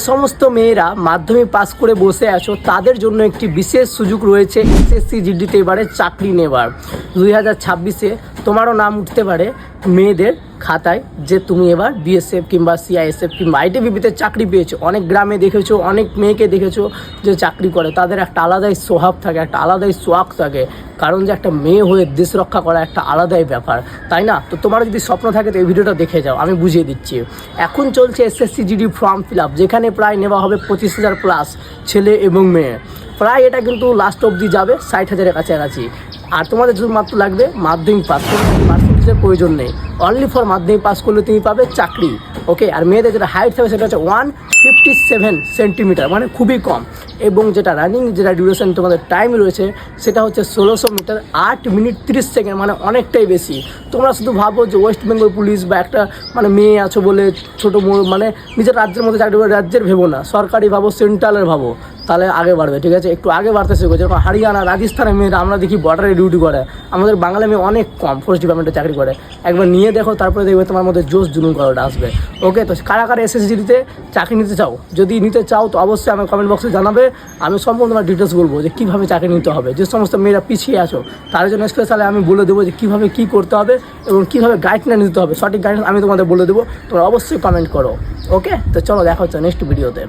সমস্ত মেয়েরা মাধ্যমিক পাস করে বসে আছো তাদের জন্য একটি বিশেষ সুযোগ রয়েছে এসএসসি জিডিতে এবারে চাকরি নেবার 2026-এ তোমারও নাম উঠতে পারে মেয়েদের খাতায় যে তুমি এবার বিএসএফ কিংবা সিআইএসএফ কিংবা আইটিবিপিতে চাকরি পেয়েছো। অনেক গ্রামে দেখেছো, অনেক মেয়েকে দেখেছো যে চাকরি করে, তাদের একটা আলাদাই স্বভাব থাকে, একটা আলাদাই সোয়াগ থাকে, কারণ যে একটা মেয়ে হয়ে দেশ রক্ষা করা একটা আলাদাই ব্যাপার, তাই না? তো তোমার যদি স্বপ্ন থাকে তো এই ভিডিওটা দেখে যাও, আমি বুঝিয়ে দিচ্ছি। এখন চলছে SSC GD form fill up, যেখানে প্রায় নেওয়া হবে 25,000 প্লাস ছেলে এবং মেয়ে। প্রায় এটা কিন্তু লাস্ট অবধি যাবে 60,000-এর কাছাকাছি। আর তোমাদের শুধুমাত্র লাগবে মাধ্যমিক পাস, পার্সেন্টেজের প্রয়োজন নেই, অনলি ফর মাধ্যমিক পাস করলে তুমি পাবে চাকরি। ওকে, আর মেয়েদের যেটা হাইট থাকবে সেটা হচ্ছে 157 সেন্টিমিটার, মানে খুবই কম। এবং যেটা রানিং যেটা ডিউরেশন তোমাদের টাইম রয়েছে সেটা হচ্ছে 1600 মিটার 8 মিনিট 30 সেকেন্ড, মানে অনেকটাই বেশি। তোমরা শুধু ভাবো যে ওয়েস্ট বেঙ্গল পুলিশ বা একটা মানে মেয়ে আছো বলে ছোটো মানে নিজের রাজ্যের মধ্যে চাকরি করে, রাজ্যের ভেবো না, সরকারি ভাবো, সেন্ট্রালের ভাবো, তাহলে আগে বাড়বে। ঠিক আছে, একটু আগে বাড়তে শেখো। যেরকম হরিয়ানা, রাজস্থানের মেয়েরা আমরা দেখি বর্ডারে ডিউটি করে, আমাদের বাংলা মেয়ে অনেক কম ফরেস্ট ডিপার্টমেন্টে চাকরি করে। একবার নিয়ে দেখো, তারপরে দেখবে তোমার মধ্যে জোশ জুনুন করাটা আসবে। ওকে, তো কারা কারা এসএসসিতে চাকরি নিতে চাও? যদি নিতে চাও তো অবশ্যই আমার কমেন্ট বক্সে জানাবে, আমি সম্পূর্ণ তোমার ডিটেলস বলবো যে কীভাবে চাকরি নিতে হবে। যে সমস্ত মেয়েরা পিছিয়ে আছো তাদের জন্য স্পেশালি আমি বলে দেবো যে কীভাবে কী করতে হবে এবং কীভাবে গাইডলাইন নিতে হবে, সঠিক গাইডলাইন আমি তোমাদের বলে দেবো। তোমরা অবশ্যই কমেন্ট করো। ওকে, তো চলো দেখা হচ্ছে নেক্সট ভিডিওতে।